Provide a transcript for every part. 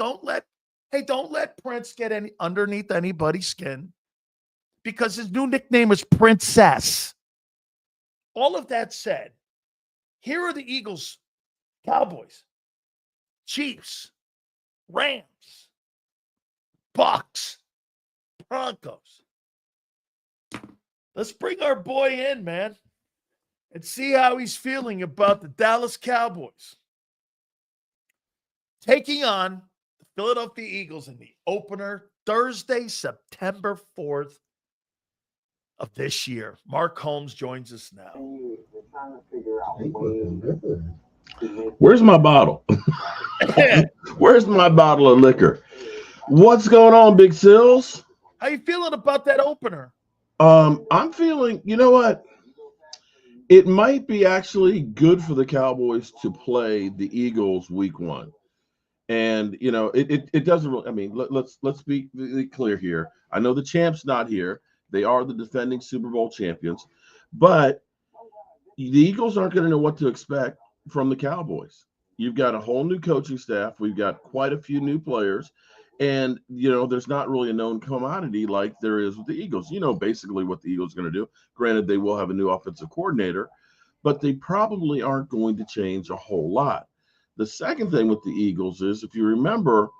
don't let Prince get underneath anybody's skin, because his new nickname is Princess. All of that said, here are the Eagles, Cowboys, Chiefs, Rams, Bucks, Broncos. Let's bring our boy in, man, and see how he's feeling about the Dallas Cowboys taking on the Philadelphia Eagles in the opener Thursday, September 4th of this year. Mark Holmes joins us now. Where's my bottle? Where's my bottle of liquor? What's going on, Big Sills? How you feeling about that opener? I'm feeling, you know what? It might be actually good for the Cowboys to play the Eagles week 1. And, you know, it doesn't really, I mean, let's be clear here. I know the champ's not here. They are the defending Super Bowl champions. But the Eagles aren't going to know what to expect from the Cowboys. You've got a whole new coaching staff. We've got quite a few new players. And, you know, there's not really a known commodity like there is with the Eagles. You know basically what the Eagles are going to do. Granted, they will have a new offensive coordinator, but they probably aren't going to change a whole lot. The second thing with the Eagles is, if you remember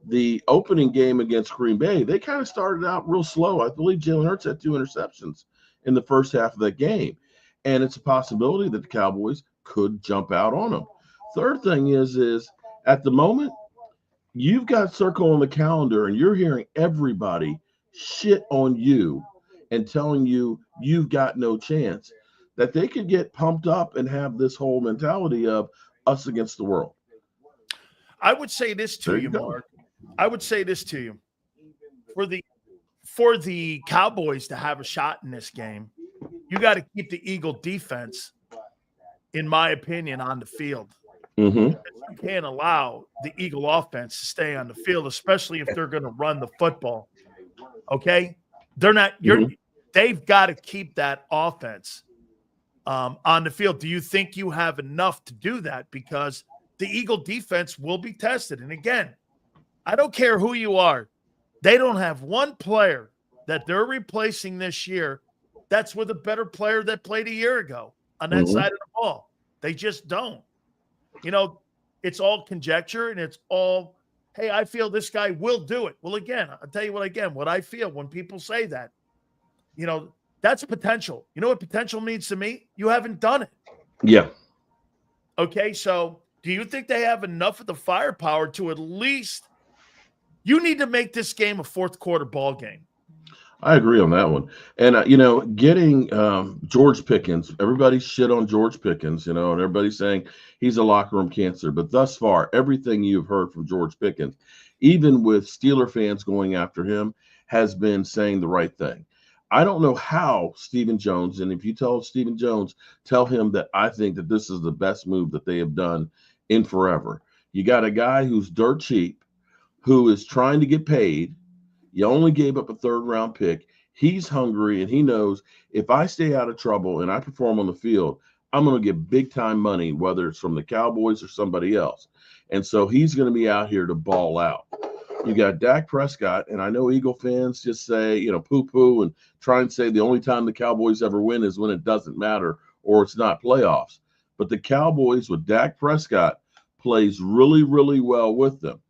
the opening game against Green Bay, they kind of started out real slow. I believe Jalen Hurts had 2 interceptions in the first half of that game. And it's a possibility that the Cowboys could jump out on them. Third thing is at the moment, you've got circle on the calendar and you're hearing everybody shit on you and telling you you've got no chance, that they could get pumped up and have this whole mentality of us against the world. I would say this to you, Mark. I would say this to you. For the Cowboys to have a shot in this game, you got to keep the Eagle defense, in my opinion, on the field. Mm-hmm. You can't allow the Eagle offense to stay on the field, especially if they're going to run the football. Okay? They're not they've got to keep that offense on the field. Do you think you have enough to do that? Because the Eagle defense will be tested. And again, I don't care who you are. They don't have one player that they're replacing this year that's with a better player that played a year ago on that side of the ball. They just don't. You know, it's all conjecture and it's all, hey, I feel this guy will do it. Well, again, I'll tell you what I feel when people say that. You know, that's potential. You know what potential means to me? You haven't done it. Yeah. Okay, so do you think they have enough of the firepower to at least – you need to make this game a fourth quarter ball game. I agree on that one. And, you know, getting George Pickens, everybody shit on George Pickens, you know, and everybody's saying he's a locker room cancer. But thus far, everything you've heard from George Pickens, even with Steeler fans going after him, has been saying the right thing. I don't know how Stephen Jones, and if you tell Stephen Jones, tell him that I think that this is the best move that they have done in forever. You got a guy who's dirt cheap, who is trying to get paid. You only gave up a 3rd-round pick. He's hungry, and he knows if I stay out of trouble and I perform on the field, I'm going to get big-time money, whether it's from the Cowboys or somebody else. And so he's going to be out here to ball out. You got Dak Prescott, and I know Eagle fans just say, you know, poo-poo and try and say the only time the Cowboys ever win is when it doesn't matter or it's not playoffs. But the Cowboys with Dak Prescott plays really, really well with them.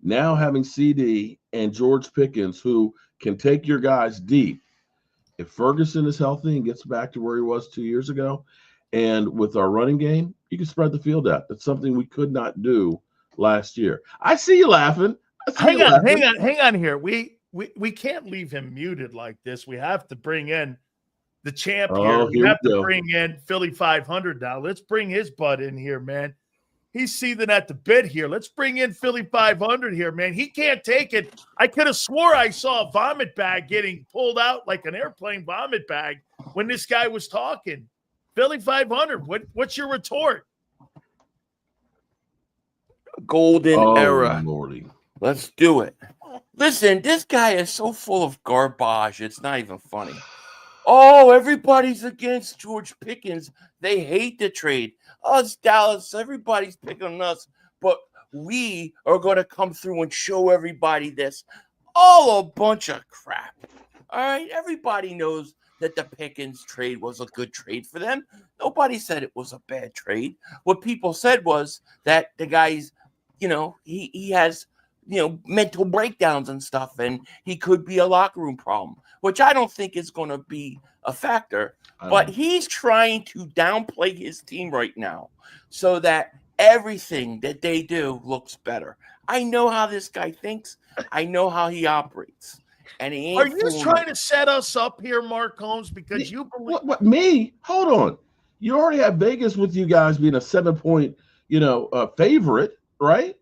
Now having CD and George Pickens, who can take your guys deep, if Ferguson is healthy and gets back to where he was 2 years ago, and with our running game, you can spread the field out. That's something we could not do last year. I see you laughing. Hang on here. We can't leave him muted like this. We have to bring in the champ here. We have to bring in Philly.500 now. Let's bring his butt in here, man. He's seething at the bit here. Let's bring in Philly.500 here, man. He can't take it. I could have swore I saw a vomit bag getting pulled out like an airplane vomit bag when this guy was talking. Philly.500, what's your retort? Golden era. Lordy. Let's do it. Listen, this guy is so full of garbage. It's not even funny. Oh, everybody's against George Pickens. They hate the trade. Us, Dallas, everybody's picking on us. But we are going to come through and show everybody this. All a bunch of crap. All right, everybody knows that the Pickens trade was a good trade for them. Nobody said it was a bad trade. What people said was that the guy's, he has, mental breakdowns and stuff, and he could be a locker room problem, which I don't think is going to be a factor. But he's trying to downplay his team right now so that everything that they do looks better. I know how this guy thinks. I know how he operates. And he ain't Are you trying to set us up here, Mark Holmes? Because you believe what me? Hold on. You already have Vegas with you guys being a 7-point, favorite, right?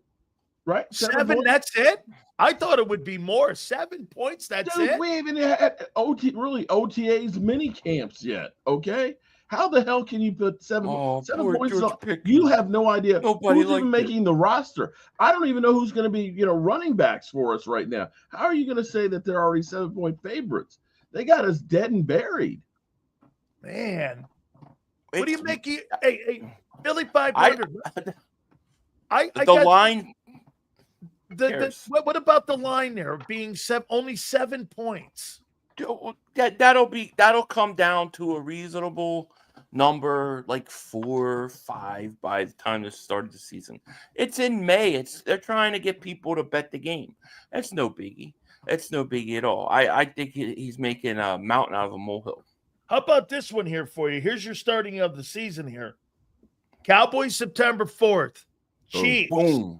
Right? 7, that's it? I thought it would be more. 7 points, that's Dude, it? we haven't had OTAs mini camps yet, okay? How the hell can you put 7 points on? You have no idea who's even making the roster. I don't even know who's going to be, running backs for us right now. How are you going to say that they're already 7-point favorites? They got us dead and buried. Man. What do you make? Hey, Philly.500. The line. What about the line there being only 7 points? That'll come down to a reasonable number, like 4 or 5 by the time the start of the season. It's in May. They're trying to get people to bet the game. That's no biggie. It's no biggie at all. I think he's making a mountain out of a molehill. How about this one here for you? Here's your starting of the season here. Cowboys September 4th. Chiefs. Boom.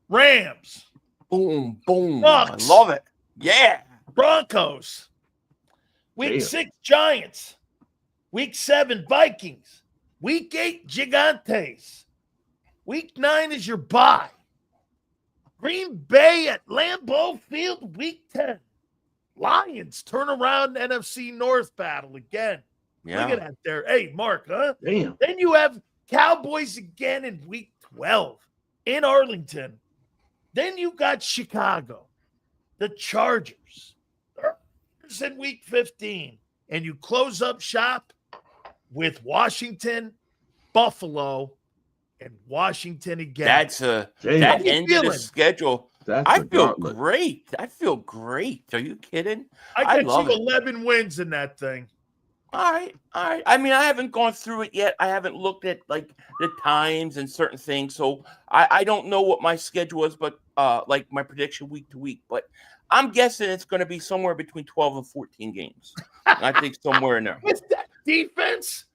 Rams. Boom, boom. Bucks. I love it. Yeah. Broncos. Week 6 Giants. Week 7 Vikings. Week 8 Gigantes. Week 9 is your bye. Green Bay at Lambeau Field. Week 10. Lions turn around NFC North battle again. Yeah. Look at that there. Hey, Mark, huh? Damn. Then you have Cowboys again in week 12 in Arlington. Then you got Chicago, the Chargers. It's in week 15. And you close up shop with Washington, Buffalo, and Washington again. That end of the schedule. I feel great. I feel great. Are you kidding? I got you 11 wins in that thing. All right. I mean, I haven't gone through it yet. I haven't looked at like the times and certain things, so I don't know what my schedule is, but like my prediction week to week. But I'm guessing it's going to be somewhere between 12 and 14 games. I think somewhere in there. With that defense?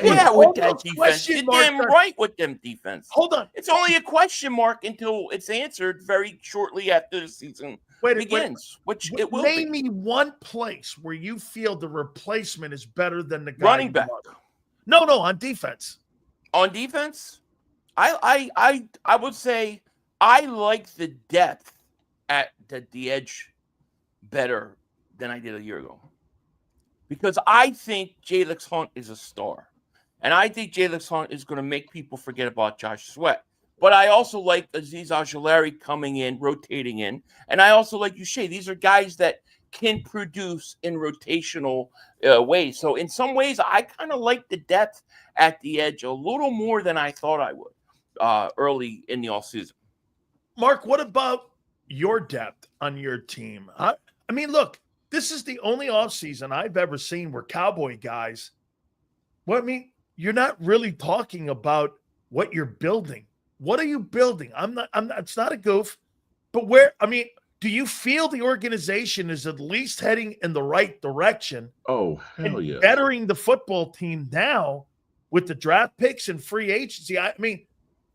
Yeah, with that defense. You're damn right with them defense. Hold on. It's only a question mark until it's answered very shortly after the season begins, which it will Name me one place where you feel the replacement is better than the guy running back. No, on defense. On defense, I would say I like the depth at the edge better than I did a year ago. Because I think Jalix Hunt is a star. And I think Jalix Hunt is going to make people forget about Josh Sweat. But I also like Aziz Ojulari coming in, rotating in. And I also like Uche. These are guys that can produce in rotational ways. So in some ways, I kind of like the depth at the edge a little more than I thought I would early in the offseason. Mark, what about your depth on your team? I mean, look, this is the only offseason I've ever seen where Cowboy guys, you're not really talking about what you're building. What are you building? I'm not, it's not a goof, but do you feel the organization is at least heading in the right direction? Oh, hell yeah. Bettering the football team now with the draft picks and free agency. I mean,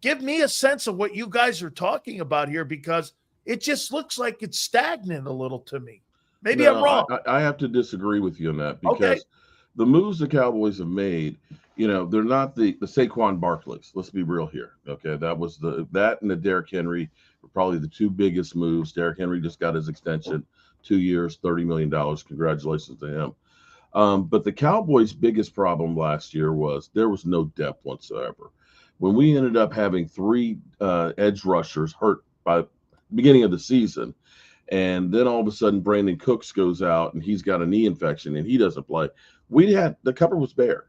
give me a sense of what you guys are talking about here, because it just looks like it's stagnant a little to me. Maybe I'm wrong. I have to disagree with you on that, because the moves the Cowboys have made, they're not the Saquon Barkleys. Let's be real here. Okay. That and the Derrick Henry were probably the two biggest moves. Derrick Henry just got his extension, 2 years, $30 million. Congratulations to him. But the Cowboys' biggest problem last year was there was no depth whatsoever. When we ended up having 3 edge rushers hurt by the beginning of the season, and then all of a sudden Brandon Cooks goes out and he's got a knee infection and he doesn't play, the cupboard was bare.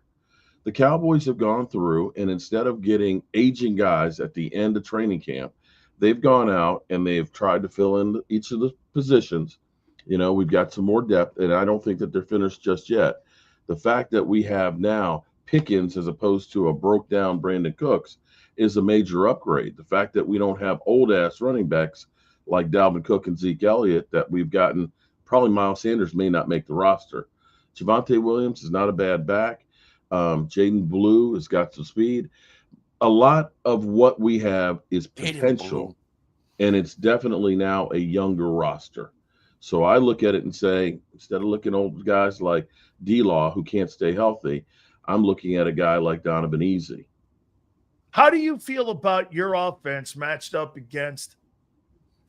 The Cowboys have gone through, and instead of getting aging guys at the end of training camp, they've gone out and they've tried to fill in each of the positions. You know, we've got some more depth, and I don't think that they're finished just yet. The fact that we have now Pickens as opposed to a broke down Brandon Cooks is a major upgrade. The fact that we don't have old ass running backs like Dalvin Cook and Zeke Elliott that we've gotten, probably Miles Sanders may not make the roster. Javonte Williams is not a bad back. Jaden Blue has got some speed. A lot of what we have is potential, and it's definitely now a younger roster. So I look at it and say, instead of looking at old guys like D-Law who can't stay healthy, I'm looking at a guy like Donovan Easy. How do you feel about your offense matched up against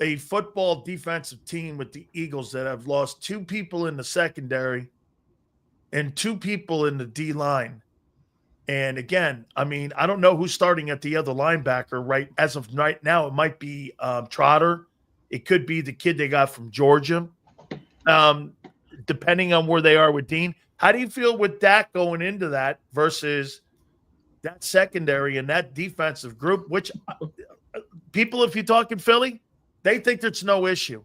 a football defensive team with the Eagles that have lost 2 people in the secondary and 2 people in the D-line? And again, I mean, I don't know who's starting at the other linebacker right as of right now. It might be Trotter. It could be the kid they got from Georgia, depending on where they are with Dean. How do you feel with that going into that versus that secondary and that defensive group, which people, if you talk in Philly, they think there's no issue.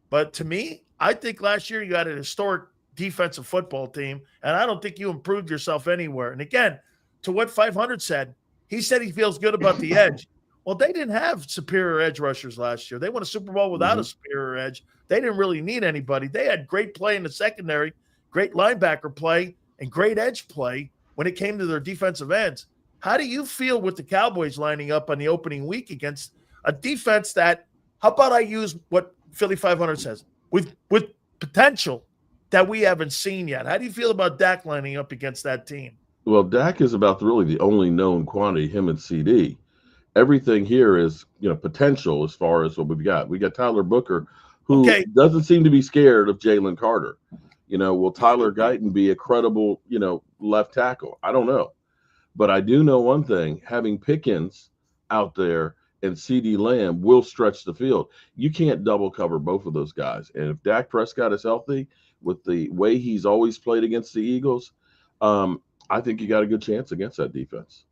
But to me, I think last year you had an historic defensive football team, and I don't think you improved yourself anywhere. And again, to what 500 said, he said he feels good about the edge. Well, they didn't have superior edge rushers last year. They won a Super Bowl without a superior edge. They didn't really need anybody. They had great play in the secondary, great linebacker play, and great edge play when it came to their defensive ends. How do you feel with the Cowboys lining up on the opening week against a defense that, how about I use what Philly.500 says, with potential that we haven't seen yet? How do you feel about Dak lining up against that team? Well, Dak is about really the only known quantity, him and CD. Everything here is, potential as far as what we've got. We got Tyler Booker, who doesn't seem to be scared of Jalen Carter. Will Tyler Guyton be a credible, left tackle? I don't know. But I do know one thing, having Pickens out there and CD Lamb will stretch the field. You can't double cover both of those guys. And if Dak Prescott is healthy with the way he's always played against the Eagles, I think you got a good chance against that defense.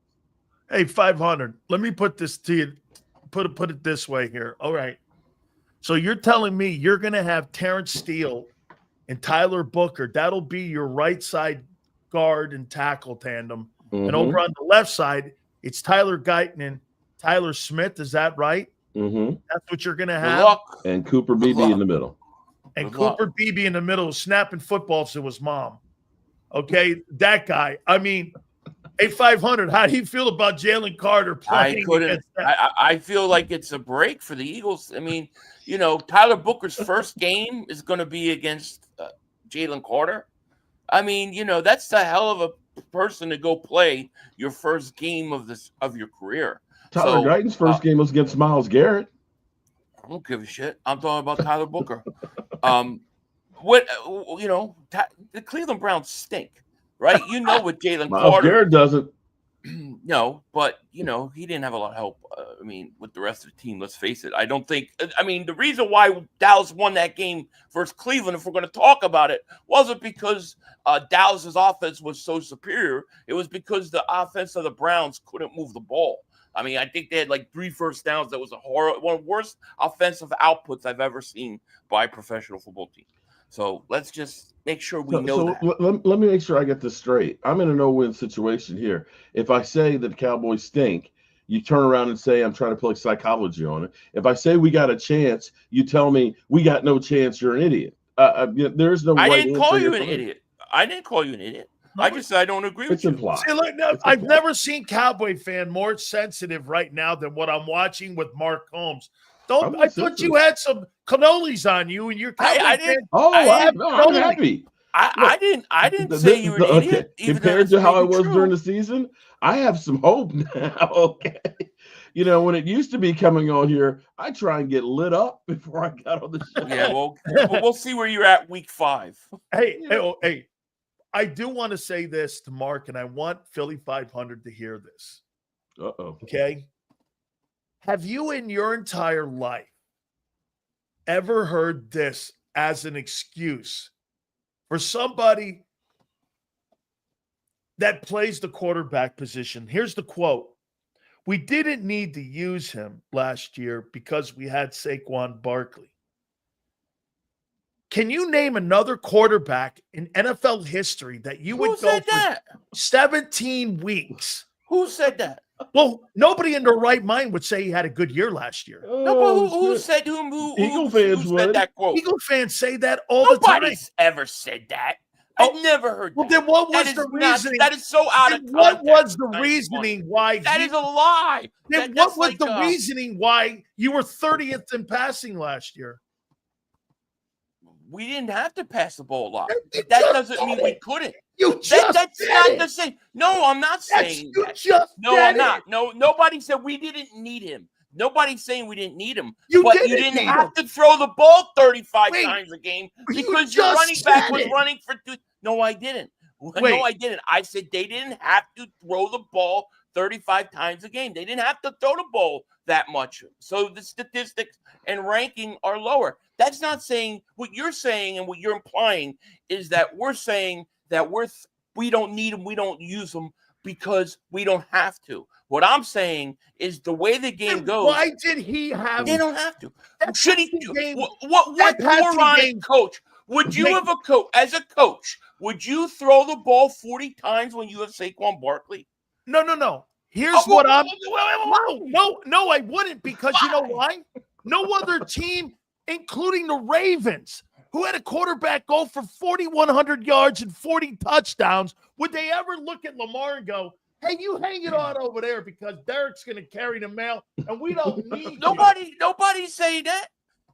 Hey, 500, let me put this to you, put it this way here. All right. So you're telling me you're going to have Terrence Steele and Tyler Booker. That'll be your right side guard and tackle tandem. And over on the left side, it's Tyler Guyton and Tyler Smith. Is that right? That's what you're going to have. And Cooper Beebe in the middle. And Cooper Beebe in the middle, snapping footballs to his mom. Okay, that guy. I mean, hey, 500, how do you feel about Jalen Carter playing against that? I feel like it's a break for the Eagles. I mean, Tyler Booker's first game is going to be against Jalen Carter. I mean, that's the hell of a person to go play your first game of your career. Tyler Guyton's first game was against Myles Garrett. I don't give a shit. I'm talking about Tyler Booker. The Cleveland Browns stink, right? With Jalen Carter. Garrett doesn't. No, but he didn't have a lot of help. With the rest of the team, let's face it. I don't think. The reason why Dallas won that game versus Cleveland, if we're going to talk about it, wasn't because Dallas's offense was so superior. It was because the offense of the Browns couldn't move the ball. I think they had like 3 first downs. That was one of the worst offensive outputs I've ever seen by a professional football team. So let's just make sure we know that. Let me make sure I get this straight. I'm in a no-win situation here. If I say that the Cowboys stink, you turn around and say I'm trying to play psychology on it. If I say we got a chance, you tell me we got no chance, you're an idiot. There's no I right didn't call you an idiot. I didn't call you an idiot. I just said I don't agree with you. Implied. See, look, I've never seen Cowboy fan more sensitive right now than what I'm watching with Mark Holmes. I thought you had some cannolis on you, and you're I didn't. I'm happy. I didn't say you were an idiot. Compared to how I was during the season, I have some hope now. Okay. When it used to be coming on here, I try and get lit up before I got on the show. Yeah, well, we'll see where you're at week 5. Hey, I do want to say this to Mark, and I want Philly.500 to hear this. Okay? Have you in your entire life ever heard this as an excuse for somebody that plays the quarterback position? Here's the quote. we didn't need to use him last year because we had Saquon Barkley. Can you name another quarterback in NFL history that you would go for 17 weeks? Who said that? Well, nobody in their right mind would say he had a good year last year. No, but who said Eagle fans who would. said that quote? Eagle fans say that all the time. Nobody's ever said that. I've never heard that. Well, then what was the reasoning? That is so out of context. What was the reasoning why? That is a lie. Then what was the reasoning why you were 30th in passing last year? We didn't have to pass the ball a lot. That doesn't mean we couldn't. That's not the same. No, I'm not saying that. No, I'm not. No, nobody said we didn't need him. Nobody's saying we didn't need him. But you didn't have to throw the ball 35 times a game because your running back was running for two. No, I didn't. No, I didn't. I said they didn't have to throw the ball 35 times a game. They didn't have to throw the ball that much. So the statistics and ranking are lower. That's not saying what you're saying, and what you're implying is that we're saying that we don't need them, we don't use them because we don't have to. What I'm saying is the way the game goes. Why did he have? They don't have to. Should he? What moronic coach would you have as a coach? Would you throw the ball 40 times when you have Saquon Barkley? No. Here's what I'm. No, I wouldn't, because you know why? No other team, including the Ravens, who had a quarterback go for 4,100 yards and 40 touchdowns, would they ever look at Lamar and go, "Hey, you hang it on over there because Derek's going to carry the mail, and we don't need Nobody's saying that.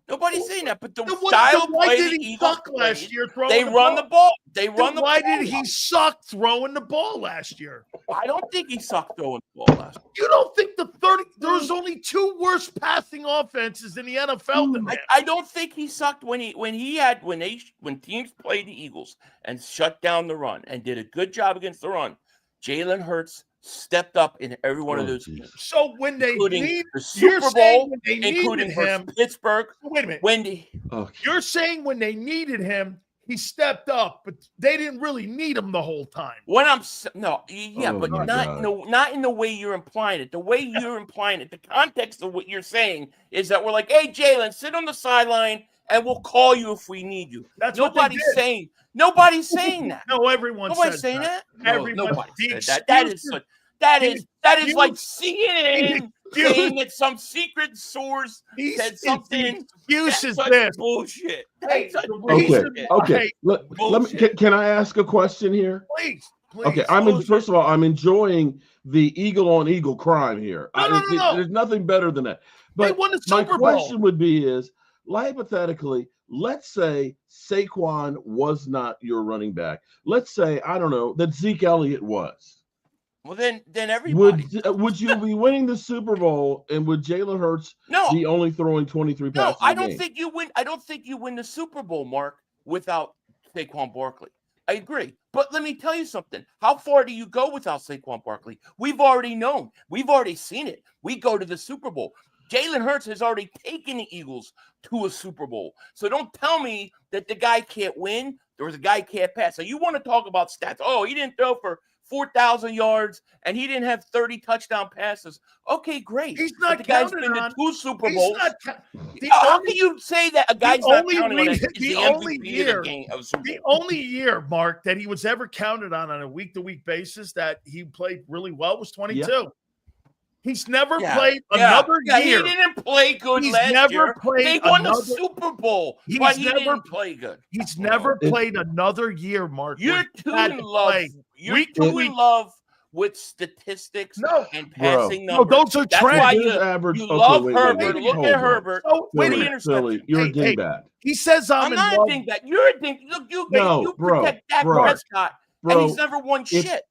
Nobody's saying that. But the style of play the Eagles last year, they run the ball. They run the ball. Why did he suck throwing the ball last year? I don't think he sucked throwing the ball last year. You don't think there's only two worst passing offenses in the NFL than him? I don't think he sucked when teams played the Eagles and shut down the run and did a good job against the run. Jalen Hurts stepped up in every one of those games. So when they need the Super Bowl, including him, Pittsburgh. Wait a minute. You're saying when they needed him, he stepped up, but they didn't really need him the whole time. Not in the way you're implying it. The way you're implying it, the context of what you're saying is that we're like, "Hey, Jalen, sit on the sideline, and we'll call you if we need you." That's nobody's saying. Nobody's saying that. No, nobody's saying that. Everybody said that. That is like CNN saying that some secret source said something. Use is this bullshit. Okay. Let me. Can I ask a question here? Please. Okay. First of all, I'm enjoying the eagle on eagle crime here. No. There's nothing better than that. But my question would be is, hypothetically, let's say Saquon was not your running back. Let's say, I don't know, that Zeke Elliott was. Well, then everybody would you be winning the Super Bowl, and would Jalen Hurts be only throwing 23 passes? No, I don't think you win. I don't think you win the Super Bowl, Mark, without Saquon Barkley. I agree, but let me tell you something. How far do you go without Saquon Barkley? We've already known. We've already seen it. We go to the Super Bowl. Jalen Hurts has already taken the Eagles to a Super Bowl. So don't tell me that the guy can't win or the guy can't pass. So you want to talk about stats? Oh, he didn't throw for 4,000 yards, and he didn't have 30 touchdown passes. Okay, great. He's not. The guy's been to 2 Super Bowls. How can you say that a guy's not counted on the MVP of Super Bowl? The only year, Mark, that he was ever counted on a week-to-week basis that he played really well was 22. Yeah. He's never played another year. He didn't play good last year. They won the Super Bowl, but he didn't play good. He's never played another year, Mark. You're too in love. You're too in love with statistics and passing numbers. No, those are trends. That's why you love Herbert. Look at Herbert. You're a dingbat. He says I'm not a dingbat. You're a dingbat. Look, you protect Dak Prescott, and he's never won shit.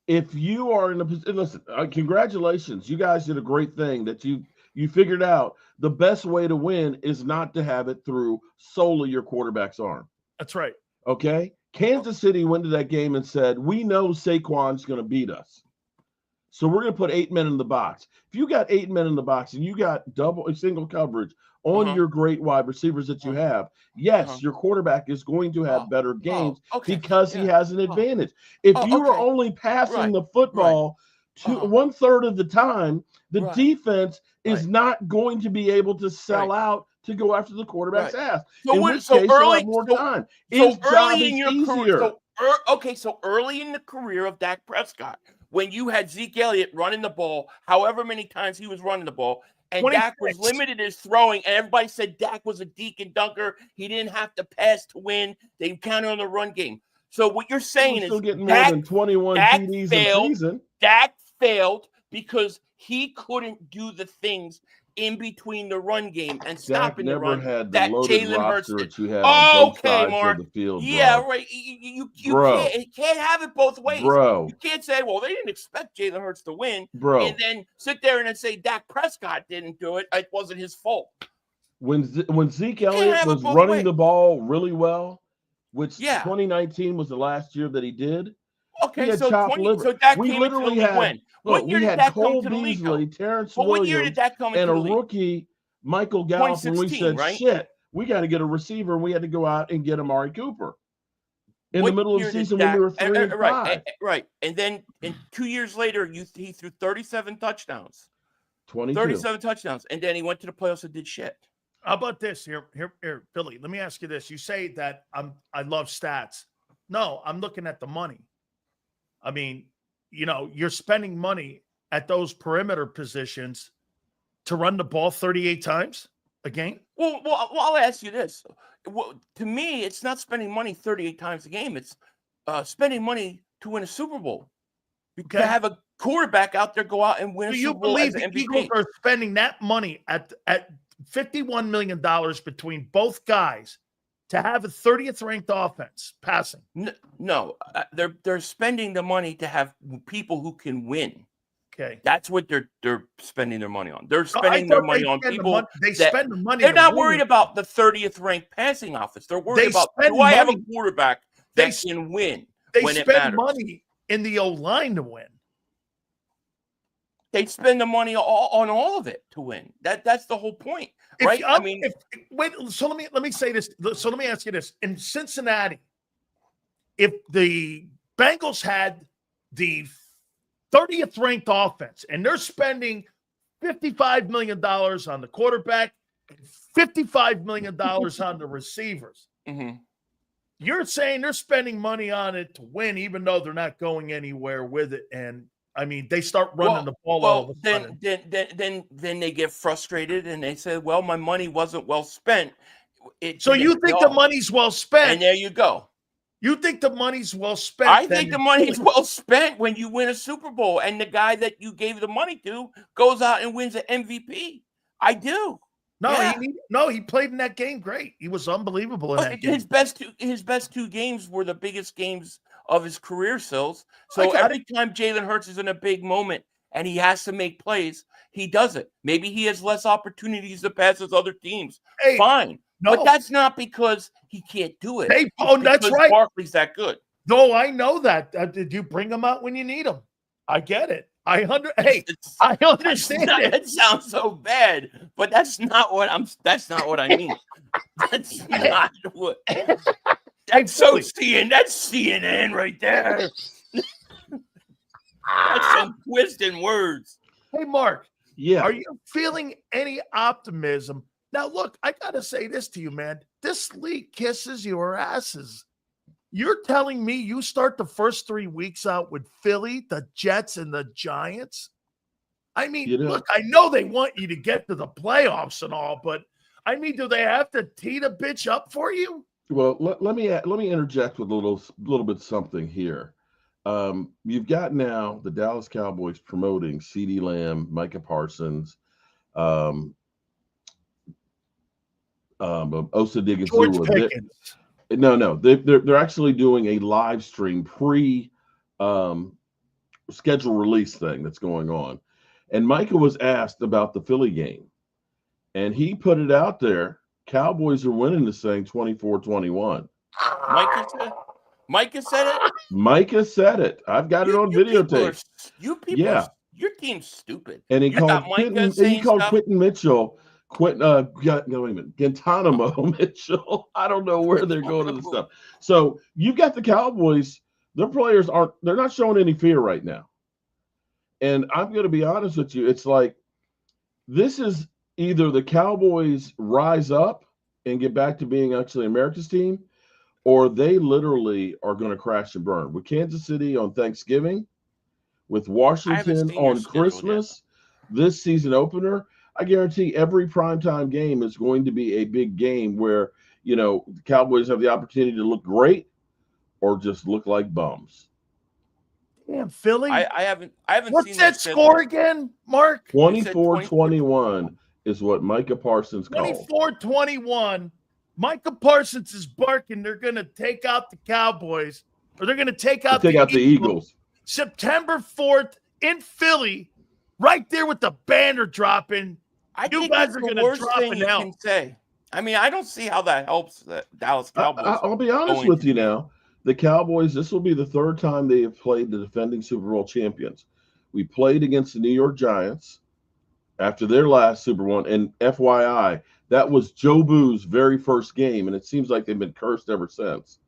If you are in a position, listen, congratulations. You guys did a great thing that you figured out. The best way to win is not to have it through solely your quarterback's arm. That's right. Okay? Kansas City went to that game and said, we know Saquon's going to beat us. So we're going to put 8 men in the box. If you got 8 men in the box and you got single coverage on your great wide receivers that you have, yes, your quarterback is going to have better games because he has an advantage. If you are only passing the football 1/3 of the time, the Right. defense is Right. not going to be able to sell Right. out to go after the quarterback's ass. So In when, which so case, he'll early, have more so, time. so His job early is in your easier. career, so early in the career of Dak Prescott, when you had Zeke Elliott running the ball, however many times he was running the ball, and Dak was 26. limited in his throwing, and everybody said Dak was a deke and dunker. He didn't have to pass to win. They counted on the run game. So what you're saying He's still is getting more Dak, than 21 Dak TDs failed. in season. Dak failed because he couldn't do the things in between the run game and Dak stopping the never run had the that loaded Jalen Hurts roster did. that you had on both Okay, sides Mark. of the field, Yeah, bro. right. You Bro. can't have it both ways. Bro. You can't say, well, they didn't expect Jalen Hurts to win, Bro. and then sit there and then say Dak Prescott didn't do it. It wasn't his fault. When Zeke can't Elliott have it was both running ways. the ball really well, which Yeah. 2019 was the last year that he did, he Okay, had so chopped liver. so Dak We came into the literally league had when? look, What year we did had Dak come Cole to the league? Beasley, Terrence But what year Williams, did Dak come and into a the league? rookie, Michael Gallup, and we 2016, said, right? shit, we got to get a receiver, and we had to go out and get Amari Cooper in What the middle of the year did season when we were 3-5. Right. And then 2 years later, he threw 37 touchdowns. 22. 37 touchdowns. And then he went to the playoffs and did shit. How about this here, Billy? Let me ask you this. You say that I love stats. No, I'm looking at the money. I mean, you're spending money at those perimeter positions to run the ball 38 times a game. Well, I'll ask you this. Well, to me, it's not spending money 38 times a game. It's spending money to win a Super Bowl. Okay. To have a quarterback out there go out and win a Super Bowl as an an the MVP. Eagles are spending that money at $51 million between both guys to have a 30th ranked offense passing? No, they're spending the money to have people who can win. Okay, that's what they're spending their money on. They're spending their money on people. Spend the money. They're not worried about the 30th ranked passing offense. They're worried about, do I have a quarterback that can win? They spend money in the O-line to win. They spend the money on all of it to win. That's the whole point, right? So let me say this. So let me ask you this: in Cincinnati, if the Bengals had the 30th ranked offense and they're spending $55 million on the quarterback, $55 million on the receivers, you're saying they're spending money on it to win, even though they're not going anywhere with it. And I mean, they start running the ball all of a sudden. Then they get frustrated and they say, well, my money wasn't well spent. So you think the money's well spent? And there you go. You think the money's well spent? I think the money's well spent when you win a Super Bowl and the guy that you gave the money to goes out and wins an MVP. I do. No, he played in that game great. He was unbelievable in that game. His best two games were the biggest games of his career, Sills. So every time Jalen Hurts is in a big moment and he has to make plays, he does it. Maybe he has less opportunities to pass as other teams. Hey, fine. No. But that's not because he can't do it. Hey, that's right. Barkley's that good. No, I know that. Did you bring him out when you need him? I get it. I understand it. That sounds so bad, but that's not what I mean. That's not what. That's so That's CNN right there. That's some twisting words. Hey, Mark. Yeah. Are you feeling any optimism? Now, look, I got to say this to you, man. This league kisses your asses. You're telling me you start the first 3 weeks out with Philly, the Jets, and the Giants? I mean, look, I know they want you to get to the playoffs and all, but I mean, do they have to tee the bitch up for you? Well, let me interject with a little bit something here. You've got now the Dallas Cowboys promoting CeeDee Lamb, Micah Parsons, Osa Digizua. No, they're actually doing a live stream schedule release thing that's going on. And Micah was asked about the Philly game, and he put it out there. Cowboys are winning this thing 24-21. Micah said it? Micah said it. I've got it on videotape. Your team's stupid. And he called Quentin Mitchell. Guantanamo Mitchell. I don't know where they're going to the stuff. So you've got the Cowboys. Their players they're not showing any fear right now. And I'm going to be honest with you. It's like this is either the Cowboys rise up and get back to being actually America's team, or they literally are going to crash and burn. With Kansas City on Thanksgiving, with Washington on Christmas, this season opener, I guarantee every primetime game is going to be a big game where, the Cowboys have the opportunity to look great or just look like bums. Damn, Philly. I haven't What's seen that score again, Mark? 24-21 is what Micah Parsons called. 24-21. Micah Parsons is barking. They're going to take out the Cowboys, or they're going to take out the Eagles. September 4th in Philly, right there with the banner dropping. You guys are going to drop it out. Say. I mean, I don't see how that helps the Dallas Cowboys. I'll be honest with you now. The Cowboys, this will be the third time they have played the defending Super Bowl champions. We played against the New York Giants after their last Super Bowl. And FYI, that was Joe Boo's very first game, and it seems like they've been cursed ever since.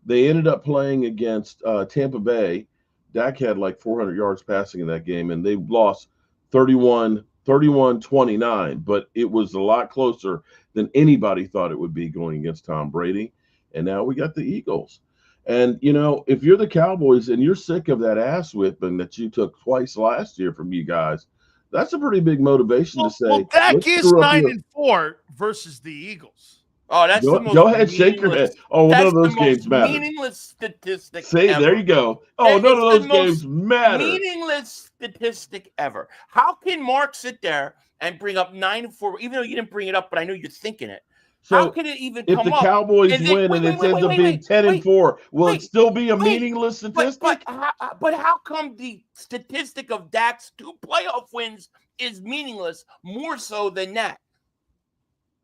They ended up playing against Tampa Bay. Dak had like 400 yards passing in that game, and they lost 31-29, but it was a lot closer than anybody thought it would be going against Tom Brady. And now we got the Eagles. And, if you're the Cowboys and you're sick of that ass whipping that you took twice last year from you guys, that's a pretty big motivation to say. Well, Dak is 9-4 versus the Eagles. Oh, that's the most go ahead, shake your head. Oh, none of those games matter. Meaningless statistic. See, ever. There you go. Oh, none of those games matter. Meaningless statistic ever. How can Mark sit there and bring up 9-4, even though you didn't bring it up, but I know you're thinking it? So how can it even come up? If the Cowboys win and it ends up being 10-4, will it still be a meaningless statistic? But how come the statistic of Dak's 2 playoff wins is meaningless more so than that?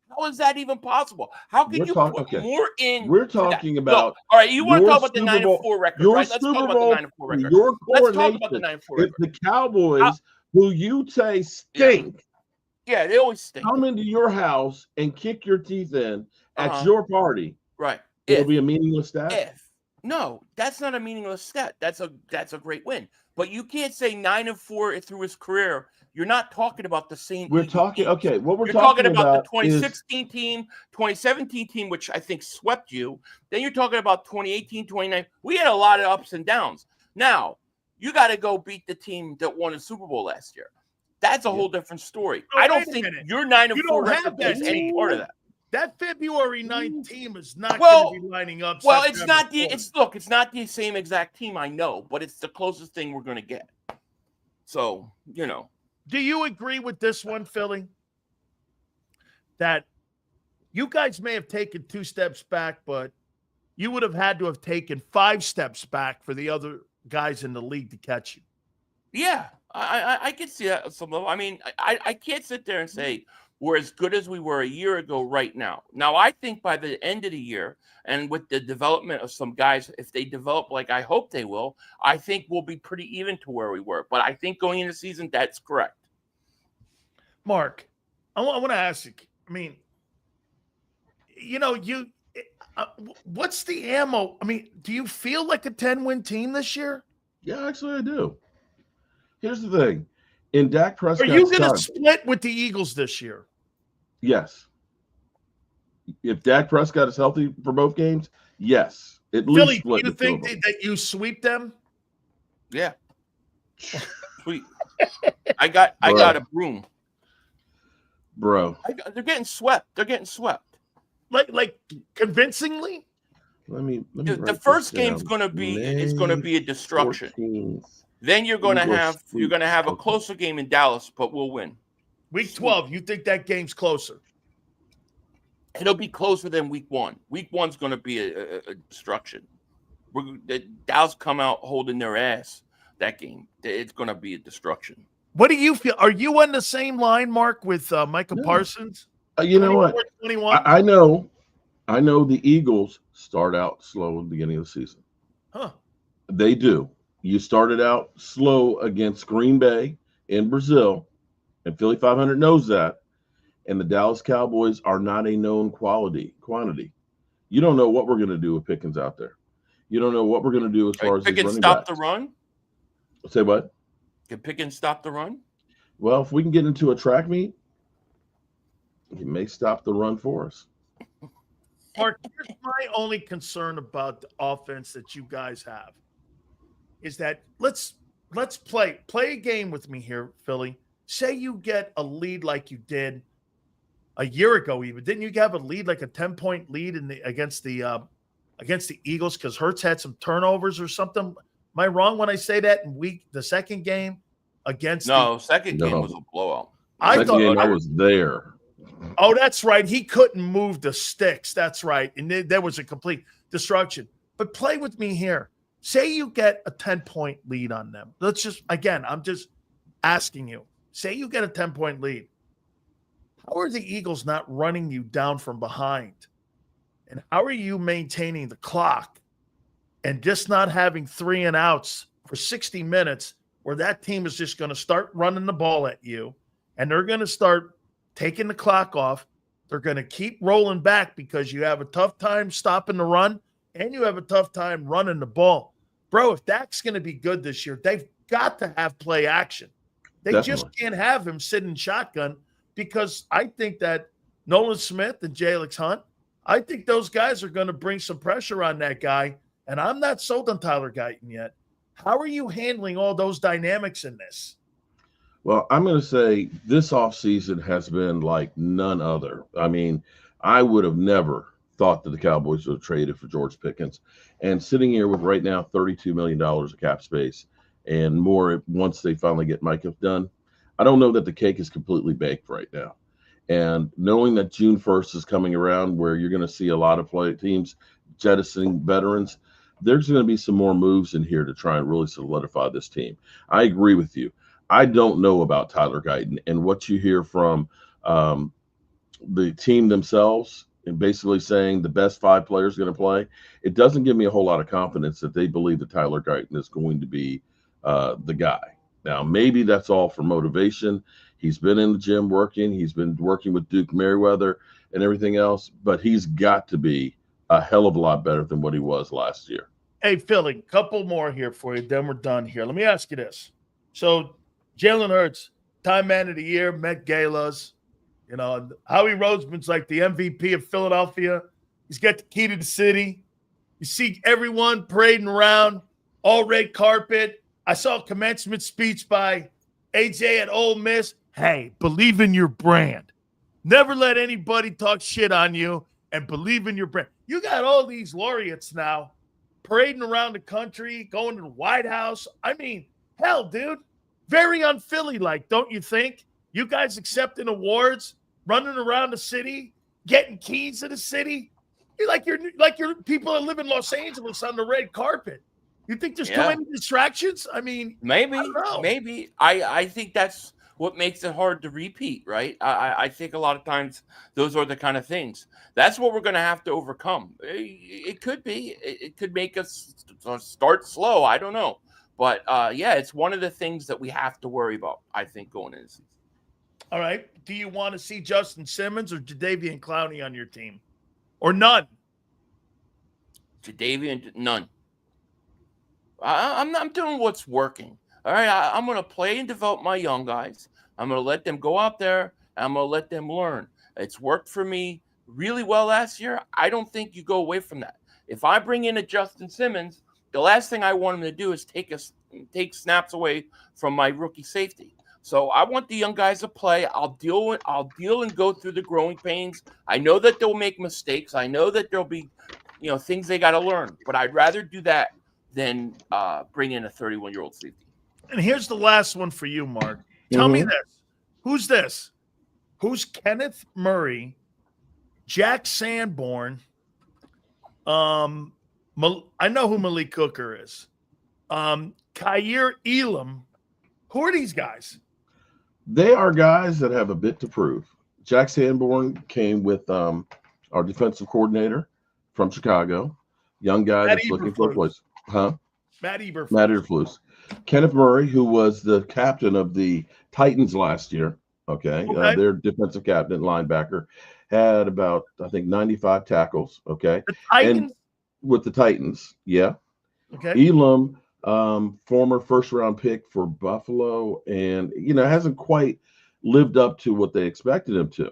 How is that even possible? How can you put more in? We're talking about. All right, you want to talk about the 9-4 record, right? Let's talk about the 9-4 record. Let's talk about the 9-4 record. If the Cowboys, who you say stink, yeah, they always stink, come into your house and kick your teeth in at your party, right? It'll be a meaningless stat. No, that's not a meaningless stat. That's a great win. But you can't say 9-4 through his career. You're not talking about the same. We're talking what we're talking about the 2016 team, 2017 team, which I think swept you. Then you're talking about 2018, 2019. We had a lot of ups and downs. Now you got to go beat the team that won a Super Bowl last year. That's a whole different story. I don't think your 9-4 record is any part of that. That February 9th team is not going to be lining up. Well, it's not it's not the same exact team, I know, but it's the closest thing we're going to get. So, Do you agree with this one, Philly? That you guys may have taken 2 steps back, but you would have had to have taken 5 steps back for the other guys in the league to catch you. Yeah, I can see that at some level. I mean, I can't sit there and say we're as good as we were a year ago right now. Now, I think by the end of the year and with the development of some guys, if they develop like I hope they will, I think we'll be pretty even to where we were. But I think going into the season, that's correct. Mark, I want to ask you, I mean, what's the ammo? I mean, do you feel like a 10-win team this year? Yeah, actually I do. Here's the thing. In Dak Prescott's Are you going to split with the Eagles this year? Yes. If Dak Prescott is healthy for both games, yes. At Philly, least split. Do you think that you sweep them? Yeah. Sweet. I got a broom. Bro. They're getting swept. Like convincingly? Let me the first game's going to be a destruction. 14th. Then you're going to have a closer game in Dallas, but we'll win. Week 12, you think that game's closer? It'll be closer than week 1. Week 1's going to be a destruction. Dallas come out holding their ass that game. It's going to be a destruction. What do you feel? Are you on the same line, Mark, with Micah Parsons? You know what? 21? I know the Eagles start out slow at the beginning of the season. Huh. They do. You started out slow against Green Bay in Brazil, and Philly.500 knows that. And the Dallas Cowboys are not a known quantity. You don't know what we're going to do with Pickens out there. You don't know what we're going to do as far as Pickens running stop backs. The run? Say what? Can Pickens stop the run? Well, if we can get into a track meet, he may stop the run for us. Mark, here's my only concern about the offense that you guys have is that let's play a game with me here, Philly. Say you get a lead like you did a year ago, even didn't you have a lead like a 10-point lead against the Eagles because Hurts had some turnovers or something? Am I wrong when I say that in the second game against? Second game was a blowout. I was there. Oh, that's right. He couldn't move the sticks. That's right. And there was a complete destruction. But play with me here. Say you get a 10-point lead on them. Let's just, again, I'm just asking you. Say you get a 10-point lead. How are the Eagles not running you down from behind? And how are you maintaining the clock and just not having 3 and outs for 60 minutes where that team is just going to start running the ball at you and they're going to start taking the clock off? They're going to keep rolling back because you have a tough time stopping the run and you have a tough time running the ball. Bro, if Dak's going to be good this year, they've got to have play action. They just can't have him sitting shotgun because I think that Nolan Smith and Jalen Hunt, I think those guys are going to bring some pressure on that guy, and I'm not sold on Tyler Guyton yet. How are you handling all those dynamics in this? Well, I'm going to say this offseason has been like none other. I mean, I would have never thought that the Cowboys would have traded for George Pickens. And sitting here with right now $32 million of cap space and more once they finally get Micah done, I don't know that the cake is completely baked right now. And knowing that June 1st is coming around where you're going to see a lot of teams jettisoning veterans, there's going to be some more moves in here to try and really solidify this team. I agree with you. I don't know about Tyler Guyton, and what you hear from the team themselves and basically saying the best 5 players are going to play, it doesn't give me a whole lot of confidence that they believe that Tyler Guyton is going to be the guy. Now, maybe that's all for motivation. He's been in the gym working. He's been working with Duke Merriweather and everything else, but he's got to be a hell of a lot better than what he was last year. Hey, Philly, couple more here for you, then we're done here. Let me ask you this. So, Jalen Hurts, Time Man of the Year, Met Galas. You know, Howie Roseman's like the MVP of Philadelphia. He's got the key to the city. You see everyone parading around, all red carpet. I saw a commencement speech by AJ at Ole Miss. Hey, believe in your brand. Never let anybody talk shit on you and believe in your brand. You got all these laureates now parading around the country, going to the White House. I mean, hell, dude. Very un-Philly-like, don't you think? You guys accepting awards, running around the city, getting keys to the city. You're like your people that live in Los Angeles on the red carpet. You think there's too many distractions? I mean, maybe. I think that's what makes it hard to repeat, right? I think a lot of times those are the kind of things. That's what we're going to have to overcome. It could be. It could make us start slow. I don't know. But, it's one of the things that we have to worry about, I think, going into the season. All right. Do you want to see Justin Simmons or Jadeveon Clowney on your team? Or none? Jadeveon, none. I'm doing what's working. All right, I'm going to play and develop my young guys. I'm going to let them go out there, and I'm going to let them learn. It's worked for me really well last year. I don't think you go away from that. If I bring in a Justin Simmons, the last thing I want him to do is take snaps away from my rookie safety. So I want the young guys to play. I'll deal and go through the growing pains. I know that they'll make mistakes. I know that there'll be, things they got to learn. But I'd rather do that than bring in a 31-year-old safety. And here's the last one for you, Mark. Tell me this. Who's this? Who's Kenneth Murray, Jack Sanborn? I know who Malik Cooker is. Kyer Elam. Who are these guys? They are guys that have a bit to prove. Jack Sanborn came with our defensive coordinator from Chicago. Young guy that's looking for a place. Matt Eberflus. Matt Eberflus. Kenneth Murray, who was the captain of the Titans last year, okay. Their defensive captain, linebacker, had about, I think, 95 tackles, okay. The Titans? And with the Titans, yeah. Okay. Elam former first-round pick for Buffalo, and hasn't quite lived up to what they expected him to.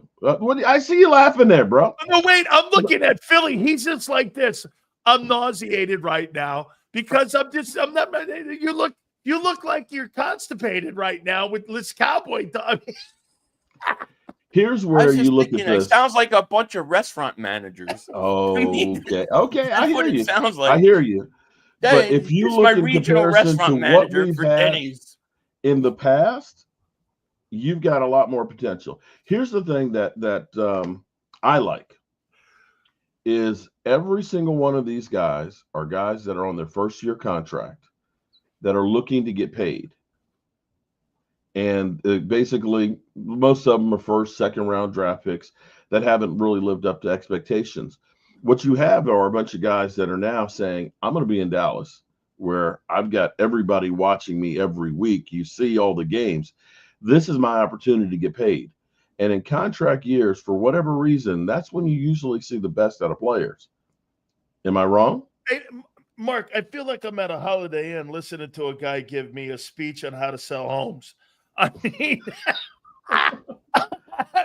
I see you laughing there, bro. No, wait, I'm looking at Philly. He's just like this. I'm nauseated right now because I'm not. You look like you're constipated right now with this cowboy dog. Here's where you look at this. It sounds like a bunch of restaurant managers. Okay, I hear you. Sounds like. I hear you. But if you look in comparison to what we've had in the past, you've got a lot more potential. Here's the thing that I like is every single one of these guys are guys that are on their first-year contract that are looking to get paid. And basically, most of them are first, second-round draft picks that haven't really lived up to expectations. What you have are a bunch of guys that are now saying, I'm going to be in Dallas, where I've got everybody watching me every week. You see all the games. This is my opportunity to get paid. And in contract years, for whatever reason, that's when you usually see the best out of players. Am I wrong? Hey, Mark, I feel like I'm at a Holiday Inn listening to a guy give me a speech on how to sell homes. I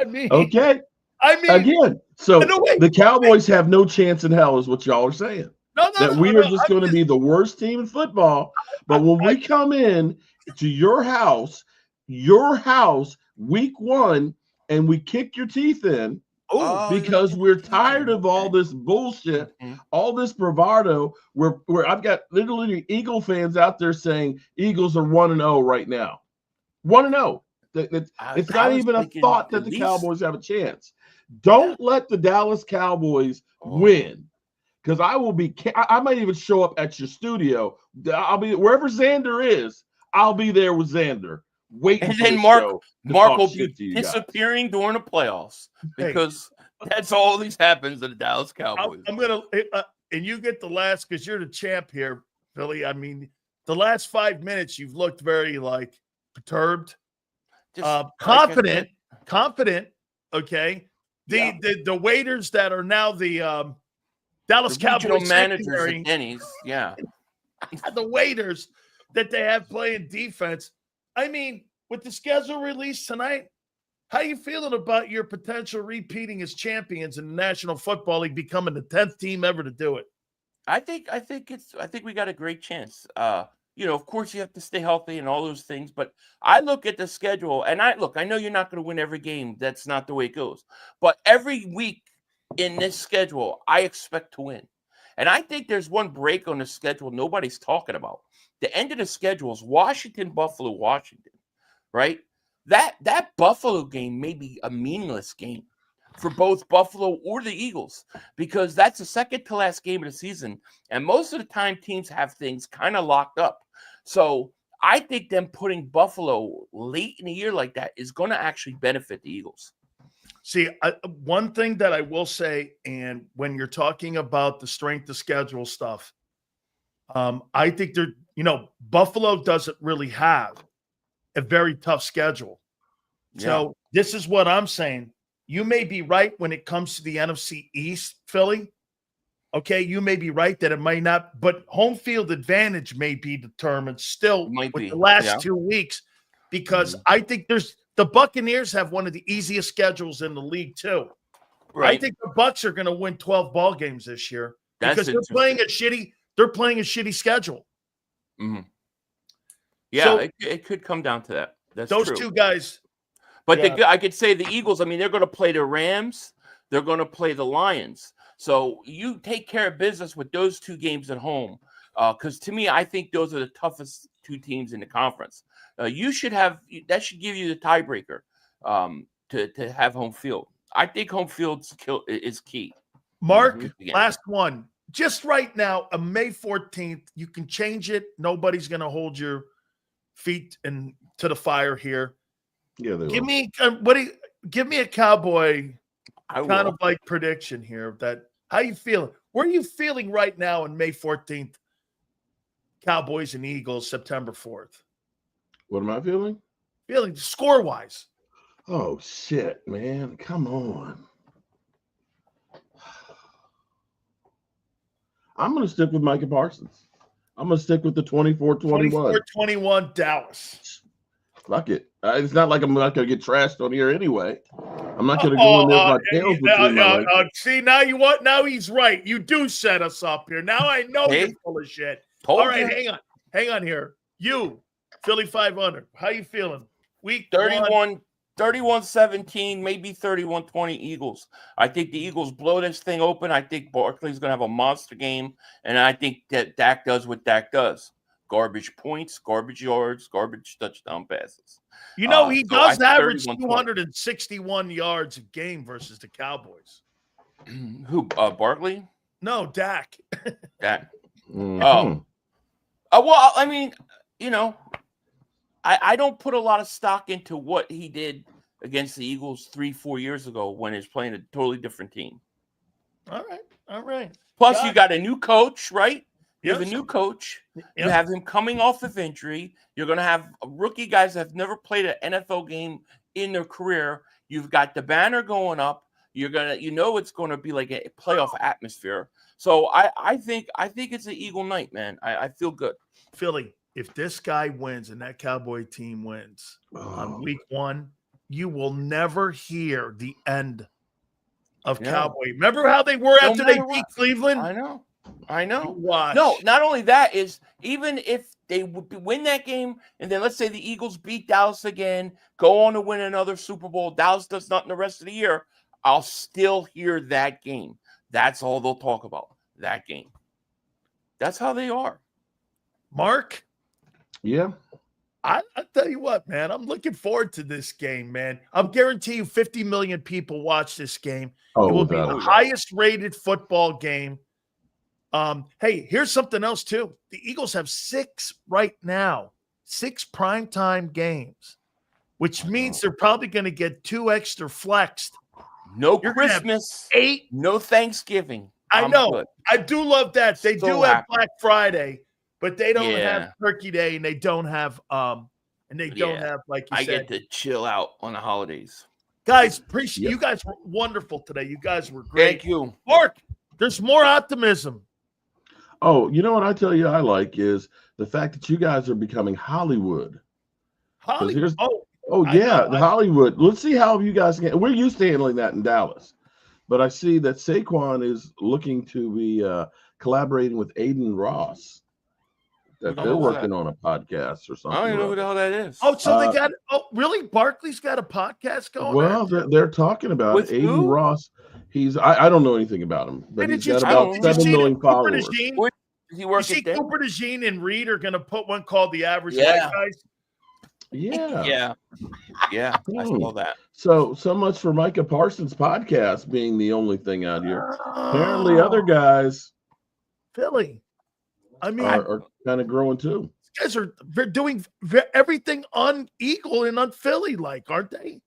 mean, okay. Again, so the Cowboys have no chance in hell, is what y'all are saying. We are just going to be the worst team in football. But when we come in to your house, week 1, and we kick your teeth in because we're tired of all this bullshit, all this bravado, where I've got literally Eagle fans out there saying Eagles are 1-0 right now. 1-0. It's not even a thought that the Cowboys have a chance. Don't let the Dallas Cowboys win, because I will be. I might even show up at your studio. I'll be wherever Xander is. I'll be there with Xander. Waiting. And then Mark will be disappearing during the playoffs because that's always happens to the Dallas Cowboys. I'm gonna and you get the last because you're the champ here, Philly. I mean, the last 5 minutes you've looked very perturbed, confident. Okay, the waiters that are now the Dallas Cowboys managers at Denny's, the waiters that they have playing defense. I mean, with the schedule released tonight, how you feeling about your potential repeating as champions in the National Football League, becoming the 10th team ever to do it? I think we got a great chance. Of course you have to stay healthy and all those things, but I look at the schedule and I know you're not going to win every game. That's not the way it goes. But every week in this schedule, I expect to win. And I think there's one break on the schedule nobody's talking about. The end of the schedule is Washington, Buffalo, Washington, right? That Buffalo game may be a meaningless game for both Buffalo or the Eagles, because that's the second to last game of the season. And most of the time teams have things kind of locked up. So I think them putting Buffalo late in the year like that is going to actually benefit the Eagles. See, one thing that I will say, and when you're talking about the strength of schedule stuff, I think Buffalo doesn't really have a very tough schedule. So this is what I'm saying. You may be right when it comes to the NFC East, Philly. Okay, you may be right that it might not, but home field advantage may be determined still the last 2 weeks, because I think the Buccaneers have one of the easiest schedules in the league too. Right. I think the Bucs are going to win 12 ball games this year because they're playing a shitty schedule. Mm-hmm. Yeah, so, it could come down to that. That's those true. Two guys. But I could say the Eagles, I mean, they're going to play the Rams. They're going to play the Lions. So you take care of business with those two games at home. Because to me, I think those are the toughest two teams in the conference. That should give you the tiebreaker to have home field. I think home field is key. Mark, last one. Just right now, on May 14th, you can change it. Nobody's going to hold your feet to the fire here. Yeah, give me a Cowboy kind of like prediction here. How you feeling? Where are you feeling right now on May 14th? Cowboys and Eagles, September 4th. What am I feeling? Feeling score-wise. Oh shit, man! Come on. I'm going to stick with Micah Parsons. I'm gonna stick with the 24-21. 24-21 Dallas. Fuck it. It's not like I'm not gonna get trashed on here anyway. I'm not gonna go in there with my tails between my legs. See, now you what? Now he's right. You do set us up here. Now I know you're full of shit. All right, hang on here. You, Philly.500. How you feeling? Week 31-17, maybe 31-20 Eagles. I think the Eagles blow this thing open. I think Barkley's going to have a monster game, and I think that Dak does what Dak does. Garbage points, garbage yards, garbage touchdown passes. You know, he does average 261 yards a game versus the Cowboys. Who, Barkley? No, Dak. Dak. Mm-hmm. Well, I mean, you know, I don't put a lot of stock into what he did against the Eagles 3-4 years ago when he was playing a totally different team. All right. Plus, you got a new coach, right? You have a Yes. new coach. Yep. You have him coming off of injury. You're going to have rookie guys that have never played an NFL game in their career. You've got the banner going up. You're gonna, it's going to be like a playoff atmosphere. So I think it's an Eagle night, man. I feel good. Philly, if this guy wins and that Cowboy team wins on week 1, you will never hear the end of Cowboy. Remember how they were after they beat Cleveland? I know. Watch. No, not only that is even if they win that game, and then let's say the Eagles beat Dallas again, go on to win another Super Bowl. Dallas does nothing the rest of the year. I'll still hear that game. That's all they'll talk about. That game. That's how they are. Mark? Yeah. I tell you what, man, I'm looking forward to this game, man. I'm guaranteeing you 50 million people watch this game. It will be the highest rated football game. Hey, here's something else too. The Eagles have 6 right now, 6 primetime games, which means they're probably going to get 2 extra flexed. No Christmas, 8. No Thanksgiving. I know. Good. I do love that. They do have Black Friday, but they don't have Turkey Day, and they don't have have, like you said. I get to chill out on the holidays. Guys, appreciate you guys were wonderful today. You guys were great. Thank you. Mark, there's more optimism. Oh, you know what I tell you I like is the fact that you guys are becoming Hollywood. Hollywood. The Hollywood. Let's see how you guys can. We're used to handling that in Dallas, but I see that Saquon is looking to be collaborating with Aiden Ross. That they're working on a podcast or something. I don't even know who the hell that is. Oh, so they got. Oh, really? Barkley's got a podcast going. Well, they're talking about with Aiden who? Ross. I don't know anything about him, but he's got about 7 million followers. You see Cooper DeJean and Reed are going to put one called The Average White Guys. Yeah. I saw that. So much for Micah Parsons' podcast being the only thing out here. Apparently, other guys, Philly, I mean, are kind of growing too. These guys they're doing everything un-Eagle and un-Philly like, aren't they?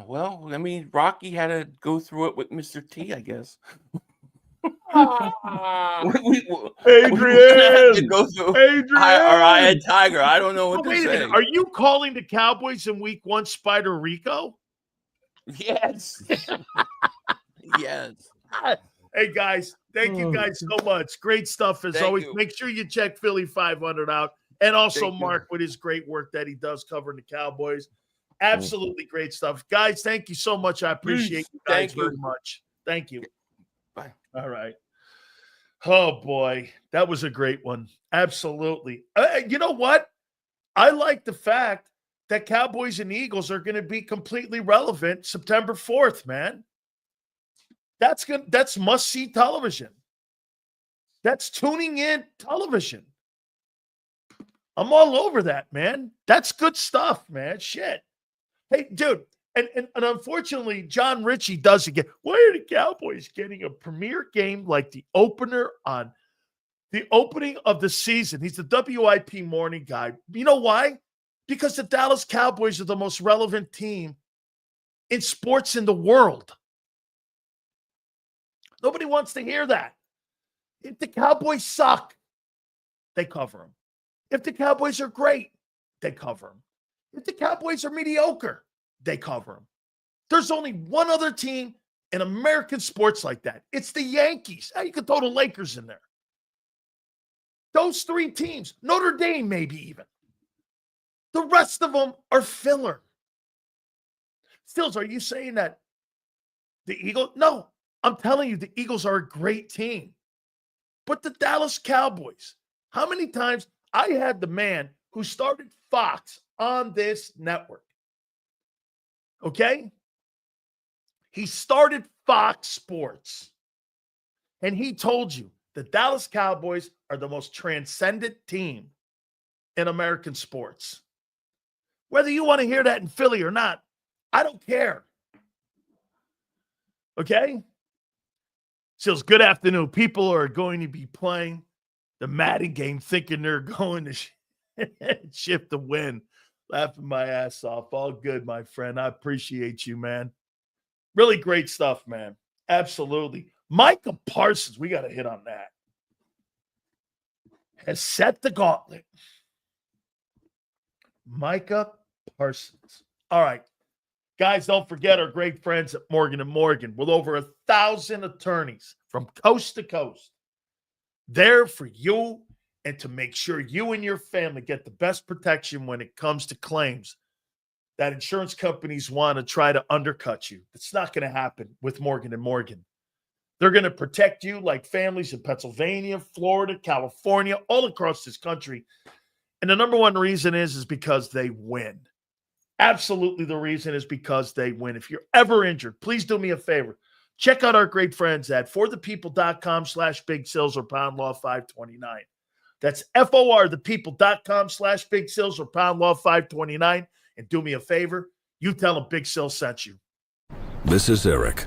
Well, I mean, Rocky had to go through it with Mr. T, I guess. Adrian! Or I had Tiger. I don't know what to say. Are you calling the Cowboys in week 1 Spider Rico? Yes. Yes. Hey, guys. Thank you guys so much. Great stuff as always. Make sure you check Philly.500 out. And also Mark with his great work that he does covering the Cowboys. Absolutely great stuff. Guys, thank you so much. I appreciate you guys very much. Thank you. Bye. All right. Oh, boy. That was a great one. Absolutely. You know what? I like the fact that Cowboys and Eagles are going to be completely relevant September 4th, man. That's good. That's must-see television. That's tuning in television. I'm all over that, man. That's good stuff, man. Shit. Hey, dude, and unfortunately, John Ritchie does again. Why are the Cowboys getting a premier game like the opener on the opening of the season? He's the WIP morning guy. You know why? Because the Dallas Cowboys are the most relevant team in sports in the world. Nobody wants to hear that. If the Cowboys suck, they cover them. If the Cowboys are great, they cover them. If the Cowboys are mediocre, they cover them. There's only one other team in American sports like that. It's the Yankees. Now you can throw the Lakers in there. Those 3 teams, Notre Dame maybe even. The rest of them are filler. Stills, are you saying that the Eagles? No, I'm telling you, the Eagles are a great team. But the Dallas Cowboys, how many times I had the man who started Fox on this network, okay? He started Fox Sports, and he told you the Dallas Cowboys are the most transcendent team in American sports. Whether you want to hear that in Philly or not, I don't care. Okay? Sills, good afternoon. People are going to be playing the Madden game thinking they're going to shift the win. Laughing my ass off. All good, my friend. I appreciate you, man. Really great stuff, man. Absolutely. Micah Parsons, we got to hit on that, has set the gauntlet. Micah Parsons. All right. Guys, don't forget our great friends at Morgan & Morgan with over 1,000 attorneys from coast to coast. There for you and to make sure you and your family get the best protection when it comes to claims that insurance companies want to try to undercut you. It's not going to happen with Morgan & Morgan. They're going to protect you like families in Pennsylvania, Florida, California, all across this country. And the number one reason is because they win. Absolutely, the reason is because they win. If you're ever injured, please do me a favor. Check out our great friends at forthepeople.com/Big Sills or Pound Law 529. That's FORthepeople.com/Big Sills or Pound Law 529. And do me a favor, you tell them Big Sill sent you. This is Eric,